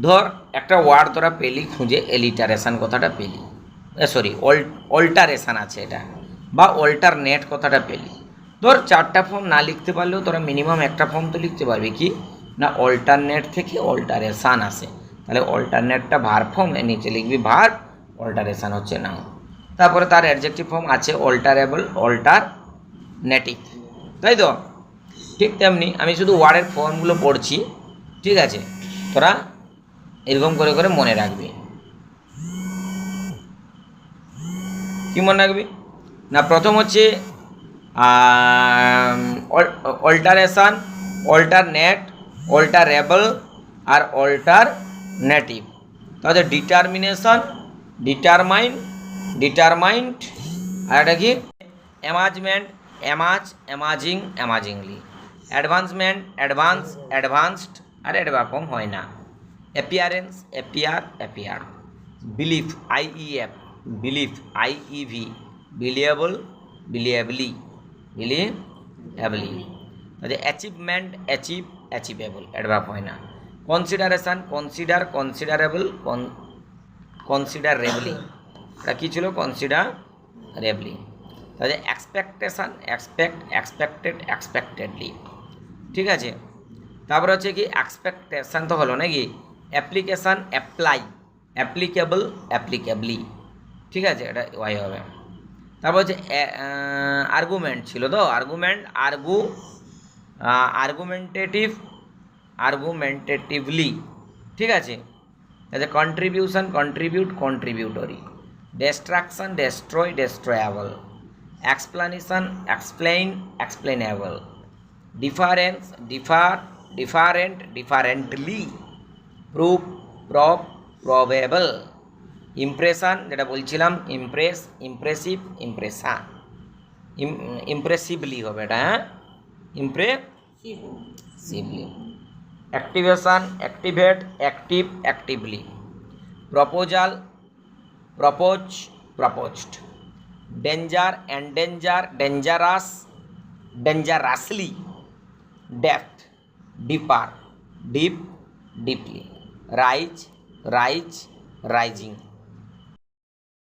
ধর একটা ওয়ার্ড তোরা পেলি খুঁজে, এলিটারেশন কথাটা পেলি, সরি অল্টারেশন আছে এটা, বা অল্টারনেট কথাটা পেলি। ধর 4টা ফর্ম না লিখতে পারলেও তোরা মিনিমাম একটা ফর্ম তো লিখতে পারবি, কি না অল্টারনেট থেকে অল্টারেশান আসে, তাহলে অল্টারনেটটা ভার্ব ফর্ম, এর নিচে লিখবি ভার্ব, অল্টারেশান হচ্ছে নাউন। তারপরে তার অ্যাডজেক্টিভ ফর্ম আছে অল্টারেবল, অল্টারনেটিভ, তাই তো? ঠিক তেমনি আমি শুধু ওয়ার্ডের ফর্মগুলো পড়ছি, ঠিক আছে? তোরা এরকম করে করে মনে রাখবি। কি মনে রাখবি না? প্রথম হচ্ছে অল্টারেশান, অল্টারনেট, অল্টারেবল আর অল্টারনেটিভ। তাহলে ডিটারমিনেশন, ডিটারমাইন, ডিটারমাইন্ড, আর এটা কি amazement, amaze, amazing, amazingly, advancement, advance, advanced, আর অ্যাডভার্ব ফর্ম হয় না। Appearance, appear, appear. Belief, IEF, belief, IEV, believable, believably, believably. তাহলে অ্যাচিভমেন্ট, অ্যাচিভ, অ্যাচিভেবল, অ্যাডভার্ব হয় না। কনসিডারেশন, কনসিডার, কনসিডারেবল, কনসিডারেবলি, এটা কী ছিল? কনসিডারেবলি। তাহলে এক্সপেকটেশান, এক্সপেক্ট, এক্সপেক্টেড, এক্সপেক্টেডলি, ঠিক আছে? তারপরে হচ্ছে কি এক্সপেকটেশান তো হলো নাকি, অ্যাপ্লিকেশান, অ্যাপ্লাই, অ্যাপ্লিকেবল, অ্যাপ্লিকেবলি, ঠিক আছে? এটা ওয়াই হবে। তারপর হচ্ছে আর্গুমেন্ট ছিল তো, আর্গুমেন্ট, আর্গুমেন্টেটিভ, আর্গুমেন্টেটিভলি, ঠিক আছে? তাহলে contribution, contribute, contributory. Destruction, destroy, destroyable. Explanation, explain, explainable. Difference, differ, different, differently. Proof, prove, probable. Impression, যেটা বলছিলাম, ইমপ্রেস, ইমপ্রেসিভ, ইমপ্রেশন, ইমপ্রেসিভলি হবে এটা, হ্যাঁ, impressively. Activation, activate, active, actively. Proposal, propose, proposed. Danger, endanger, dangerous, dangerously. Depth, deeper, deep, deeply. Rise, rise, rising.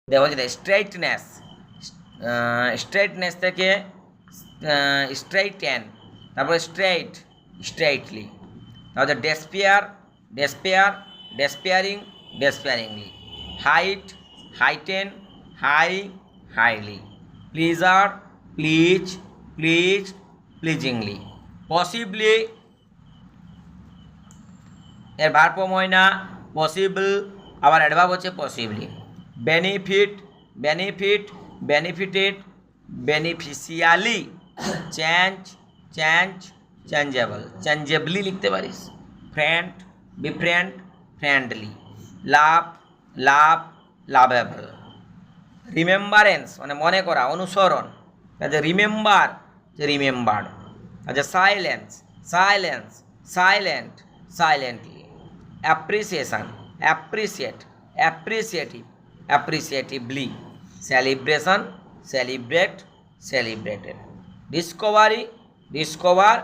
দেখো যেটা স্ট্রেইটনেস, স্ট্রেইটনেস থেকে স্ট্রেইটেন, তারপরে straight, straightly. তাহলে despair, despair, despairing, despairingly. Height, heighten, high, highly. Pleasure, please, please, pleasingly. Possibly, এর verb form হয় না, possible, আবার adverb হচ্ছে possibly. Benefit, benefit, benefited, beneficially. Change, change, changeable, changeably লিখতে পারিস। Friend, befriend, friendly. Love, love, lovable. Remembrance মানে মনে করা, অনুসরণ, আচ্ছা রিমেম্বার, রিমেম্বার্ড। আচ্ছা silence, silence, silent, silently. Appreciation, appreciate, appreciative, appreciatively. Celebration, celebrate, celebrated. Discovery, discover,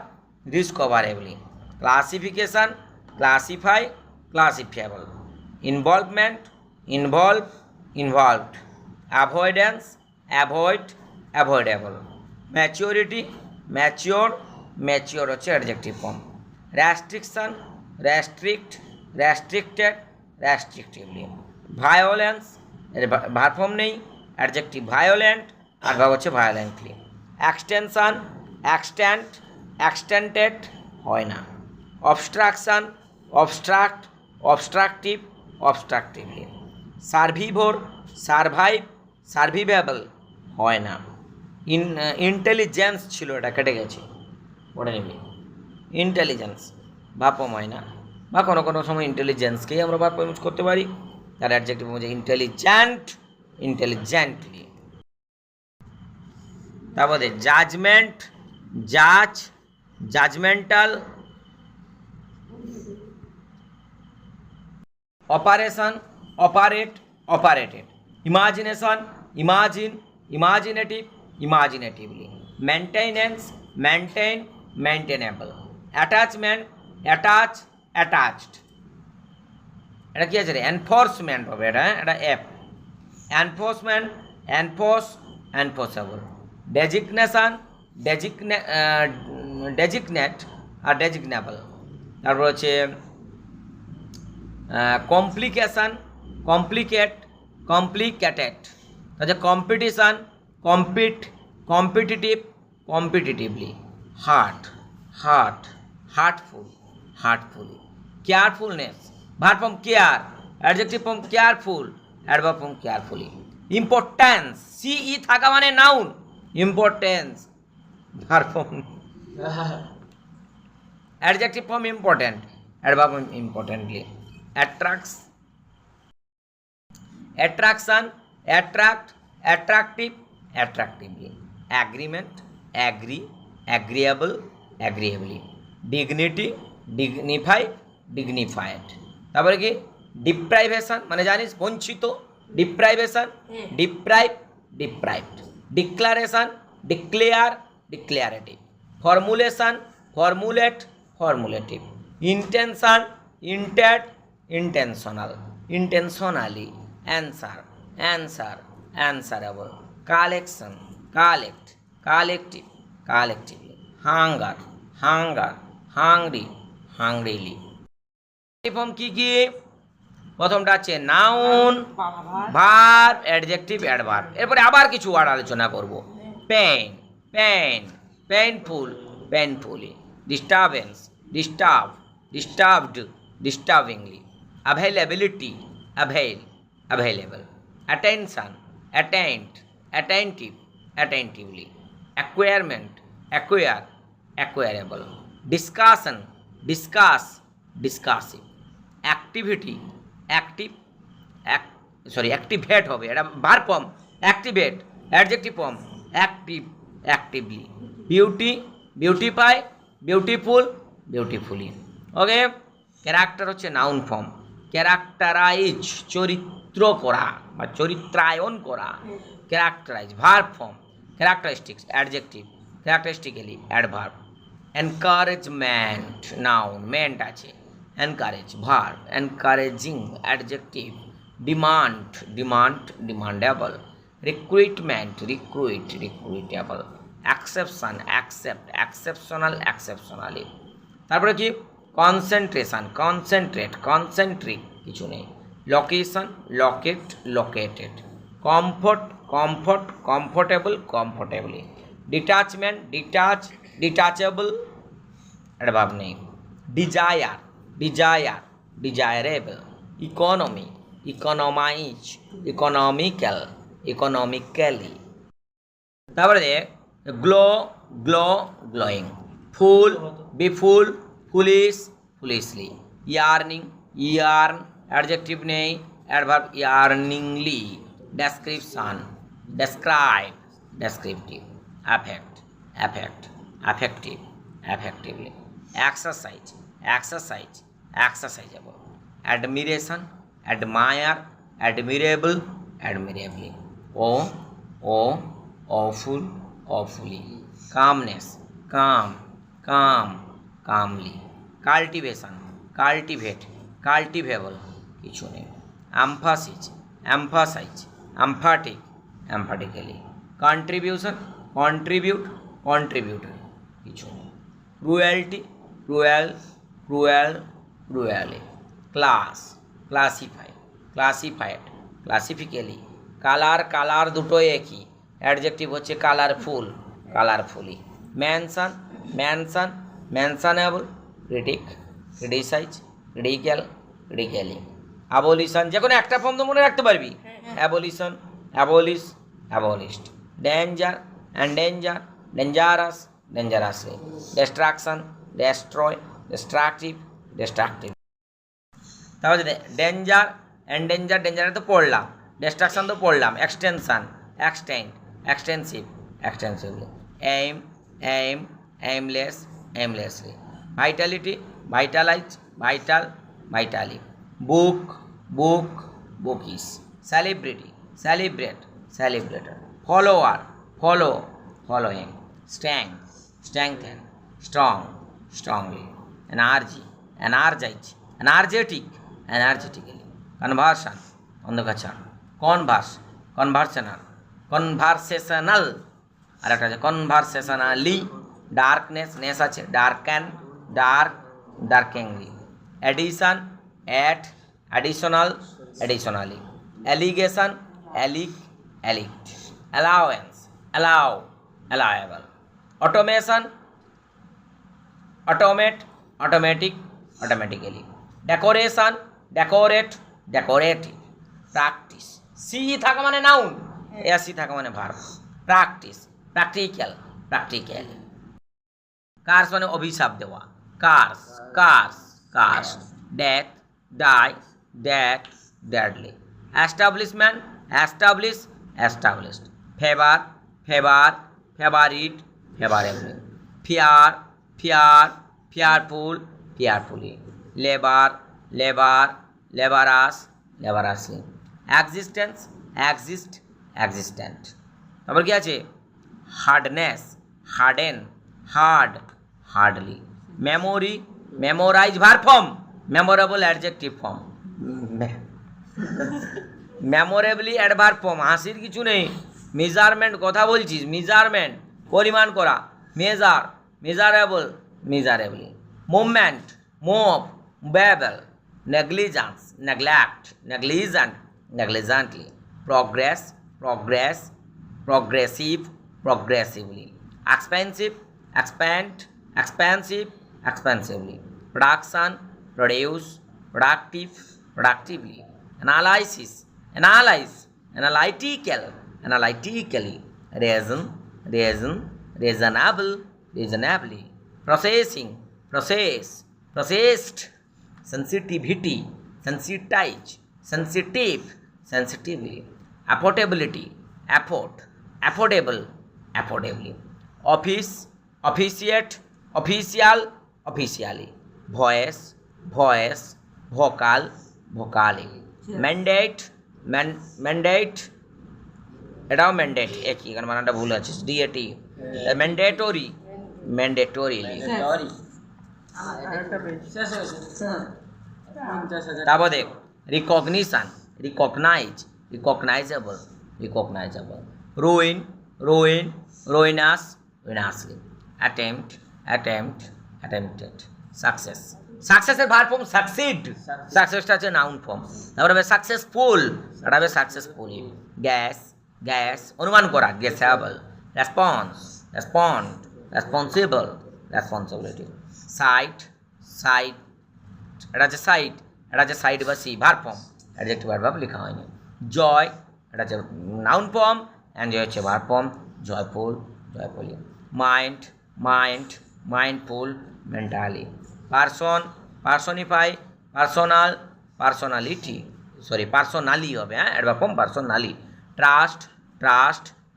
discoverably. Classification, classify, classifiable. Involvement, involve, involved. Avoidance, avoid, avoidable. Maturity, mature, mature হচ্ছে adjective form. Restriction, restrict, restricted, restrictively. Violence, এর verb form নেই, adjective violent, আর verb হচ্ছে violently. Extension, extend, extended হয় না। Obstruction, obstruct, obstructive, obstructively. Survivor, survive, survivable হয় না। Intelligence ছিল, এটা কেটে গেছে, পড়ে নিবি। ইন্টেলিজেন্স ভার্ব ফর্ম হয় না, বা কোনো কোনো সময় ইন্টেলিজেন্সকেই আমরা ভার্ব ফর্ম ইউজ করতে পারি। তার অ্যাডজেক্টিভ হচ্ছে ইন্টেলিজেন্ট, ইন্টেলিজেন্টলি। তারপরে জাজমেন্ট, জাজ, judgemental. Operation, operate, operated. Imagination, imagine, imaginative, imaginatively. Maintenance, maintain, maintainable. Attachment, attach, attached. এটা কি আছে রে? এনফোর্সমেন্ট হবে এটা, এটা F. Enforcement, enforce, enforceable. Designation, designate আর ডেজিগনেবল। তারপর হচ্ছে কমপ্লিকেশন, কমপ্লিকেট, কমপ্লিকেটেড। তাহলে competition, compete, competitive, competitively. Hurt, hurt, hurtful, hurtfully. Carefulness, verb form care, adjective form careful, adverb form carefully. Importance, CE থাকা মানে noun, importance verb form, adjective form important, adverb form importantly. Attracts, attraction, attract, attractive, attractively. Agreement, agree, agreeable, agreeably. Dignity, dignify, dignified. তারপরে কি deprivation মানে জানিস বঞ্চিত, deprivation, deprive, deprived. Declaration, declare, declarative. Formulation, formulate, formulative. Intention, intend, intentional, intentionally. Answer, answer, answerable. Collection, collect, collective, collectively. Hunger, hunger, hungry, hungrily. Form কি কি? প্রথমটা আছে noun, verb, adjective, adverb. এরপরে আবার কিছু ওয়ার্ড আলোচনা করব। Pain, pain, painful, painfully. Disturbance, disturb, disturbed, disturbingly. Availability, avail, available. Attention, attained, attentive, attentively. Acquirement, acquire, acquirable. Discussion, discuss, discussive. Activity, active, activate হবে এটা ভার্ব ফর্ম, activate, adjective form, active, actively. Beauty, beautify, beautiful, beautifully. Okay, character হচ্ছে noun form. Characterise চরিত্র করা বা চরিত্রায়ন করা, characterise. Verb form characteristics, adjective, characteristically adverb. Encouragement noun, ment আছে। Encourage verb, encouraging adjective. Demand, demand, demandable. Recruitment, recruit, recruitable. Exception, accept, exceptional, exceptionally. তারপরে কি concentration, concentrate, concentric, কিছু নেই। Location, locate, located. Comfort, comfort, comfortable, comfortably. Detachment, detach, detachable, adverb নেই। Desire, desire, desirable. Economy, economise, economical, economically. তারপরে glow, glow, glowing. Fool, befool, foolish, foolishly. Yearning, yearn, adjective নেই, adverb yearningly. Description, describe, descriptive. Affect, affect, affective, affectively. Exercise, exercise, exercisable. Admiration, admire, admirable, admirably. Awe, awe, awful, awfully. Calmness, calm, calm, calmly. Cultivation, cultivate, cultivable, কিছু নেই। Emphasis, emphasize, emphatic, emphatically. Contribution, contribute, contributory, কিছু নেই। Cruelty, cruel, cruel, cruelly. Class, classify, classified, classifically. Color, color দুটো একই। Adjective হচ্ছে colourful, colourfully. Mention, mention, mentionable. Critic, criticise, critical, critically. Abolition, যে কোনো একটা ফর্ম তো মনে রাখতে পারবি। Abolition, abolish, abolished. Danger, endanger, dangerous, dangerously. Destruction, destroy, destructive, destructive. তাহলে ডেঞ্জার, এন্ডেঞ্জার, ডেঞ্জারে তো পড়লাম, ডিস্ট্রাকশন তো পড়লাম। Extension, extend, extensive, extensively. Aim, aim, aimless, aimlessly. Vitality, vitalize, vital, vitally. Book, book, bookish. Celebrity, celebrate, celebrator. Follower, follow, following. Strength, strengthen, strong, strongly. Energy, energize, energetic, energetically. Conversion অন্ধকার, conversational আর একটা আছে conversationally, ness আছে darkenly, addition additionally, allegation elect, allowable, automation automatically, decoration decorative, practice, C থাকা মানে noun, C থাকা মানে verb, practical, curse মানে অভিশাপ দেওয়া, curse, deadly, establishment established, favourite, favourably, fearfully, laboriously, existent, তারপর কি আছে hardly, memorize verb form, memorable adjective form, memorably adverb form, হাসির কিছু নেই, মেজারমেন্ট কথা বলছিস, মেজারমেন্ট পরিমাণ করা, measurably, movement movable, negligently, progressively, expensively, production, productively, analytically, reasonably, processed, sensitively, affordability, affordably, officially, voice, vocally, mandate, এটাও ম্যান্ডেট একই, এখানে মানাটা ভুল আছে, ডিএটি, ম্যান্ডেটরিলি, তারপর দেখ রিকগনিশন, রিকগনাইজেবল, রুইনাসলি, অ্যাটেম্পটেড, সাকসেসের ভার্ব ফর্ম সাকসেসটা আছে নাউন ফর্ম, তারপরে হবে সাকসেসফুল, এটা হবে সাকসেসফুলি, গ্যাস অনুমান করা, গেসেবল, রেসপন্সিবিলিটি, সাইট এটা আছে সাইট বা C verb form, adjective verb লেখা হয়নি, জয় এটা হচ্ছে নাউন ফর্ম, এনজয় হচ্ছে verb form, joyfully, mindful, mentally, personally হবে, হ্যাঁ adverb form personally,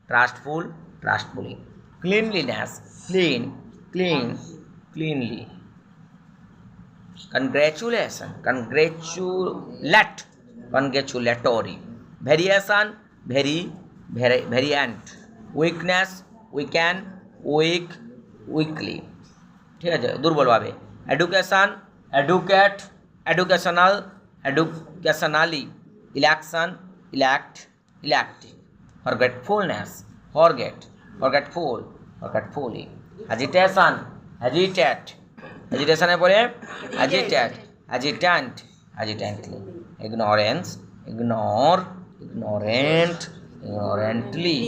trustfully, cleanliness, cleanly, congratulatory, variation, variant, weakness, weakly, ঠিক আছে দুর্বলভাবে, educationally, electing, forgetfully, hesitationের পরে hesitantly, ignorantly,